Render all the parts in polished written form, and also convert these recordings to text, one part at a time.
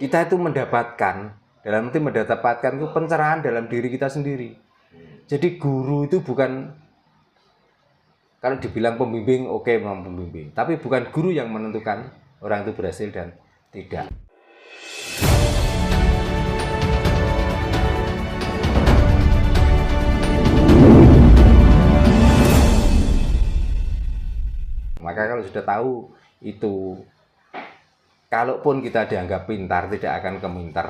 kita itu mendapatkan, dalam arti mendapatkan itu pencerahan dalam diri kita sendiri. Jadi guru itu bukan, kalau dibilang pembimbing, oke, memang pembimbing, tapi bukan guru yang menentukan orang itu berhasil dan tidak. Maka kalau sudah tahu itu, kalaupun kita dianggap pintar, tidak akan keminter.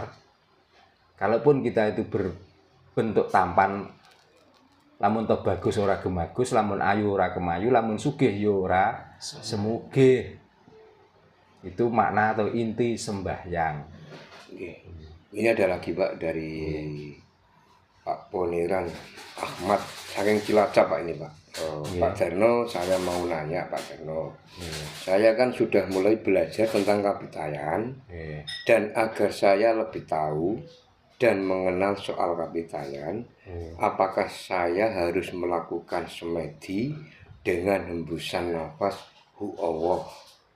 Kalaupun kita itu berbentuk tampan, lamun toh bagus ora gemagus, lamun ayu ora kemayu, lamun sugih yo ora semugih. Itu makna atau inti sembahyang. Ini ada lagi Pak dari Pak Poniran Ahmad saking Cilacap Pak ini Pak. Pak Jarno, saya mau nanya Pak Jarno. Saya kan sudah mulai belajar tentang kapitayan, dan agar saya lebih tahu dan mengenal soal kapitayan, apakah saya harus melakukan semedi dengan hembusan nafas hu Allah?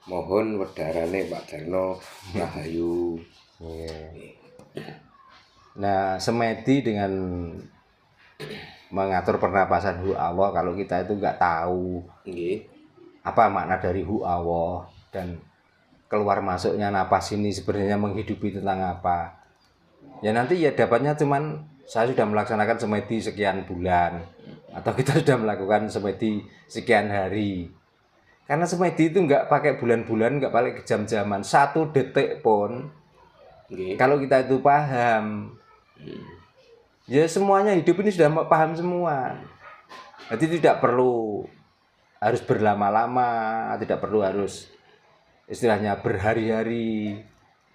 Mohon wedarane Pak Jarno, rahayu. Nah, semedi dengan mengatur pernapasan hu Allah, kalau kita itu nggak tahu apa makna dari hu Allah dan keluar masuknya napas ini sebenarnya menghidupi tentang apa, ya nanti ya dapatnya cuman saya sudah melaksanakan semedi sekian bulan, atau kita sudah melakukan semedi sekian hari. Karena semedi itu nggak pakai bulan-bulan, nggak pakai jam-jaman, 1 detik pun. Kalau kita itu paham, ya semuanya hidup ini sudah paham semua. Jadi tidak perlu harus berlama-lama, tidak perlu harus istilahnya berhari-hari,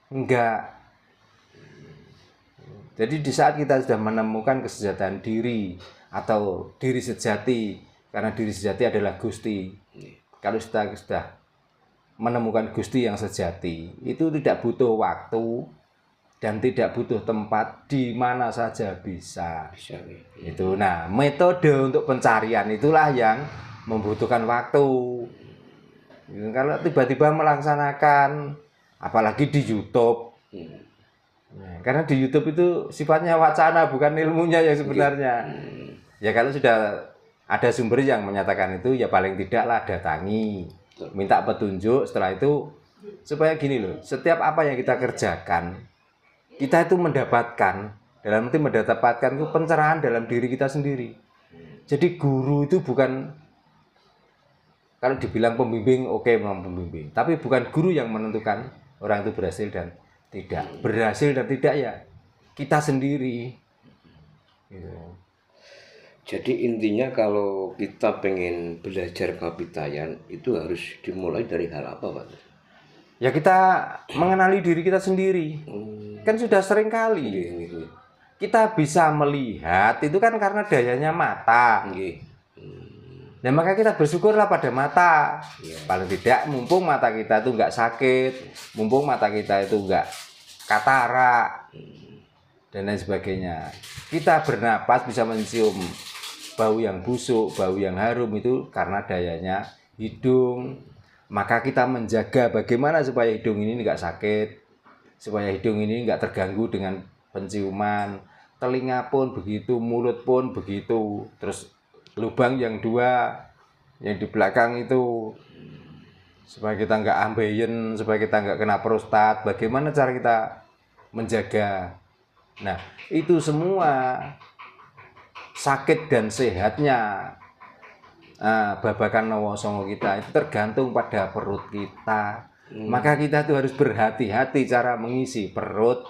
enggak. Jadi di saat kita sudah menemukan kesejahteraan diri atau diri sejati, karena diri sejati adalah Gusti. Kalau kita sudah menemukan Gusti yang sejati, itu tidak butuh waktu dan tidak butuh tempat, di mana saja bisa. Itu. Nah, metode untuk pencarian itulah yang membutuhkan waktu. Kalau tiba-tiba melaksanakan, apalagi di YouTube, karena di YouTube itu sifatnya wacana, bukan ilmunya yang sebenarnya. Ya kalau sudah ada sumber yang menyatakan itu, ya paling tidaklah datangi, minta petunjuk. Setelah itu, supaya gini loh, setiap apa yang kita kerjakan, kita itu mendapatkan, dalam arti mendapatkan itu pencerahan dalam diri kita sendiri. Jadi guru itu bukan, kalau dibilang pembimbing, oke, memang pembimbing, tapi bukan guru yang menentukan orang itu berhasil dan tidak. Berhasil dan tidak ya kita sendiri gitu. Jadi intinya kalau kita pengen belajar kapitayan itu harus dimulai dari hal apa Pak? Ya kita mengenali diri kita sendiri. Kan sudah sering kali kita bisa melihat itu kan karena dayanya mata. Nah maka kita bersyukurlah pada mata. Paling tidak mumpung mata kita itu nggak sakit, mumpung mata kita itu nggak katarak dan lain sebagainya. Kita bernapas bisa mencium bau yang busuk, bau yang harum, itu karena dayanya hidung. Maka kita menjaga bagaimana supaya hidung ini nggak sakit, supaya hidung ini nggak terganggu dengan penciuman. Telinga pun begitu, mulut pun begitu. Terus lubang yang 2 yang di belakang itu, supaya kita nggak ambeien, supaya kita nggak kena prostat. Bagaimana cara kita menjaga? Nah, itu semua sakit dan sehatnya babakan Nawa Songo kita itu tergantung pada perut kita. Maka kita tuh harus berhati-hati cara mengisi perut.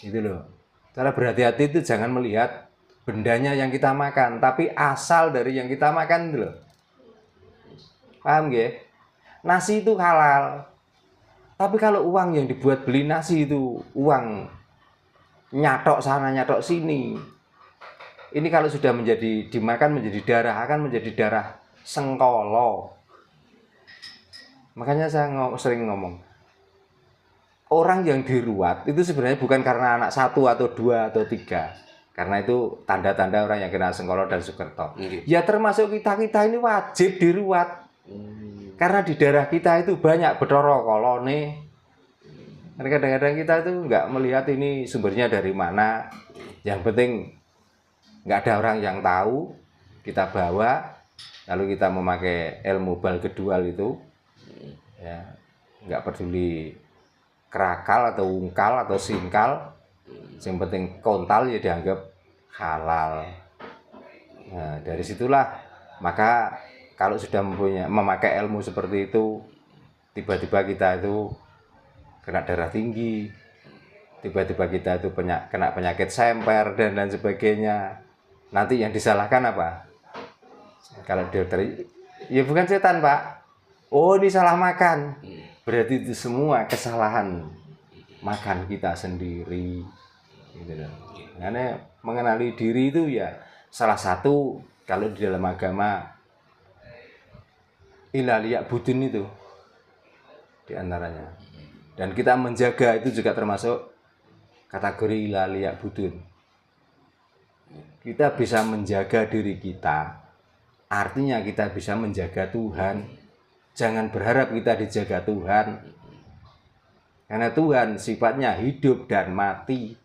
Itu loh. Cara berhati-hati itu jangan melihat bendanya yang kita makan, tapi asal dari yang kita makan itu loh. Paham nggih? Nasi itu halal. Tapi kalau uang yang dibuat beli nasi itu uang nyatok sana nyatok sini, ini kalau sudah menjadi dimakan menjadi darah, akan menjadi darah sengkolo. Makanya saya sering ngomong, orang yang diruat itu sebenarnya bukan karena anak 1 atau 2 atau 3, karena itu tanda-tanda orang yang kena sengkolo dan Sukerto. Ya termasuk kita ini wajib diruat, karena di darah kita itu banyak Bathara Kalane. Dan kadang-kadang kita tuh nggak melihat ini sumbernya dari mana. Yang penting nggak ada orang yang tahu, kita bawa, lalu kita memakai ilmu bal kedual itu, ya nggak peduli kerakal atau ungkal atau singkal, yang penting kontal ya dianggap halal. Nah, dari situlah maka kalau sudah memakai ilmu seperti itu, tiba-tiba kita itu kena darah tinggi, tiba-tiba kita itu kena penyakit semper dan lain sebagainya. Nanti yang disalahkan apa? Kalau dokter, ya bukan setan Pak. Oh ini salah makan. Berarti itu semua kesalahan makan kita sendiri. Gitu. Karena mengenali diri itu ya salah satu kalau di dalam agama ilaliya budun itu diantaranya. Dan kita menjaga itu juga termasuk kategori ilaliya budun. Kita bisa menjaga diri kita, artinya kita bisa menjaga Tuhan. Jangan berharap kita dijaga Tuhan, karena Tuhan sifatnya hidup dan mati.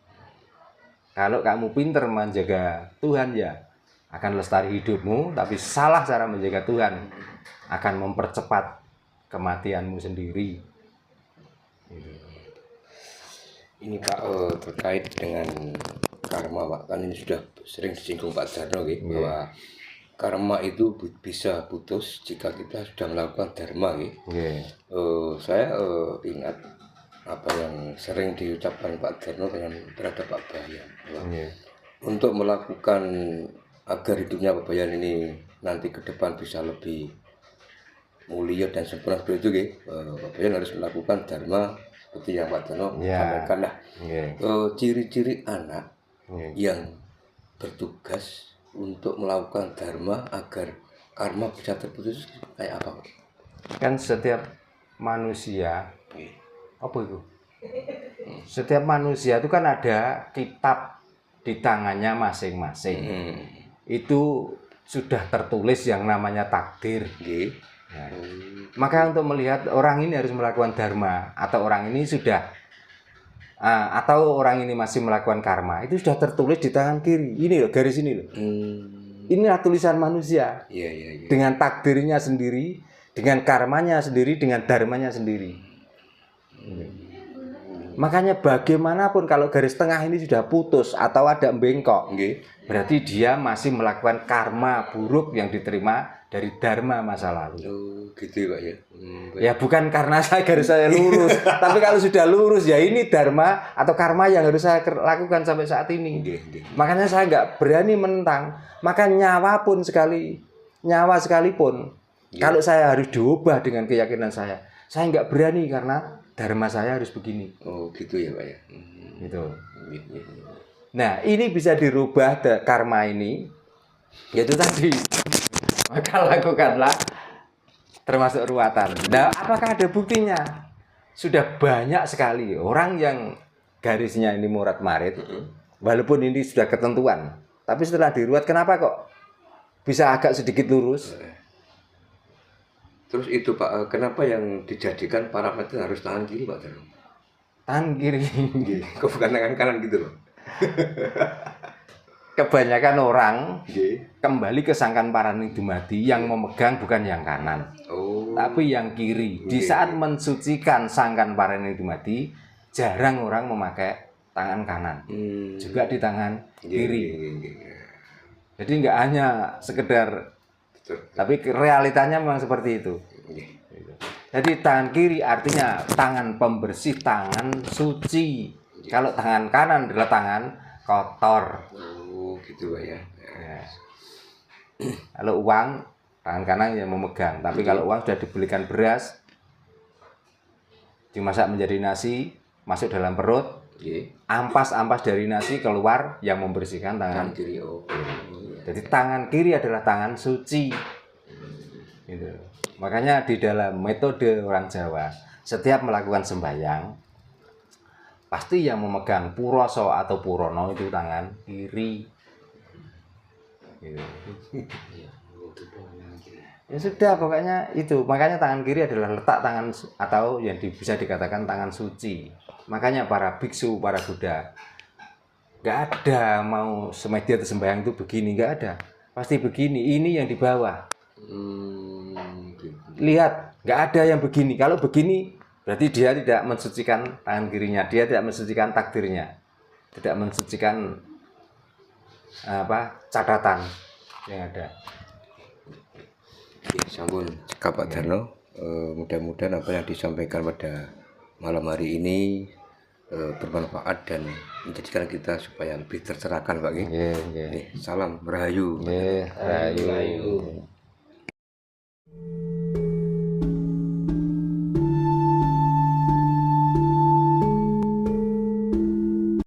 Kalau kamu pinter menjaga Tuhan ya akan lestari hidupmu, tapi salah cara menjaga Tuhan akan mempercepat kematianmu sendiri. Ini Pak terkait dengan karma Pak, kan ini sudah sering disinggung Pak Darno gitu, bahwa karma itu bisa putus jika kita sudah melakukan dharma gitu. Saya ingat apa yang sering diucapkan Pak Darno terhadap Pak Bayan, untuk melakukan agar hidupnya Pak Bayan ini nanti ke depan bisa lebih mulia dan sempurna seperti itu gitu. Pak Bayan harus melakukan dharma seperti yang Pak Darno sampaikan. Nah, ciri-ciri anak yang bertugas untuk melakukan dharma agar karma bisa terputus kayak apa? Kan setiap manusia, apa itu? Setiap manusia itu kan ada kitab di tangannya masing-masing. Itu sudah tertulis yang namanya takdir. Ya. Maka untuk melihat orang ini harus melakukan dharma atau orang ini sudah atau orang ini masih melakukan karma, itu sudah tertulis di tangan kiri. Ini loh, garis ini loh. Inilah tulisan manusia. Dengan takdirnya sendiri, dengan karmanya sendiri, dengan dharmanya sendiri. Makanya bagaimanapun kalau garis tengah ini sudah putus atau ada bengkok, berarti dia masih melakukan karma buruk yang diterima dari dharma masa lalu. Gitu Pak ya. Ya bukan karena garis saya lurus, tapi kalau sudah lurus ya ini dharma atau karma yang harus saya lakukan sampai saat ini. Makanya saya nggak berani menentang. Maka nyawa sekalipun, kalau saya harus diubah dengan keyakinan saya nggak berani karena dharma saya harus begini. Oh gitu ya Pak ya. Gitu. Nah ini bisa dirubah karma ini, yaitu tadi. Maka lakukanlah termasuk ruatan. Nah apakah ada buktinya? Sudah banyak sekali orang yang garisnya ini murat marit, walaupun ini sudah ketentuan, tapi setelah diruat kenapa kok bisa agak sedikit lurus? Terus itu Pak, kenapa yang dijadikan parameter harus tangan kiri Pak? Tangan kiri. Kok bukan tangan kanan gitu loh? Kebanyakan orang kembali ke sangkan paranidumadi yang memegang bukan yang kanan, tapi yang kiri. Di saat mensucikan sangkan paranidumadi, jarang orang memakai tangan kanan, juga di tangan kiri. Jadi nggak hanya sekedar, tapi realitanya memang seperti itu. Jadi tangan kiri artinya tangan pembersih, tangan suci. Kalau tangan kanan adalah tangan kotor. Gitu Pak ya. Kalau uang tangan kanan yang memegang, tapi kalau uang sudah dibelikan beras, dimasak menjadi nasi, masuk dalam perut, ampas-ampas dari nasi keluar, yang membersihkan tangan kiri. Jadi tangan kiri adalah tangan suci. Gitu. Makanya di dalam metode orang Jawa, setiap melakukan sembahyang, pasti yang memegang puroso atau purono itu tangan kiri. Ya sudah, pokoknya itu. Makanya tangan kiri adalah letak tangan atau yang bisa dikatakan tangan suci. Makanya para biksu, para Buddha, nggak ada mau semedi atau sembahyang itu begini, nggak ada. Pasti begini, ini yang di bawah. Lihat, nggak ada yang begini. Kalau begini, berarti dia tidak mensucikan tangan kirinya, dia tidak mensucikan takdirnya, tidak mensucikan catatan yang ada. Sampun cekap Pak Darno. Mudah-mudahan apa yang disampaikan pada malam hari ini bermanfaat dan menjadikan kita supaya lebih tercerahkan Pak. Nggih. Salam Rahayu. Nggih, rahayu.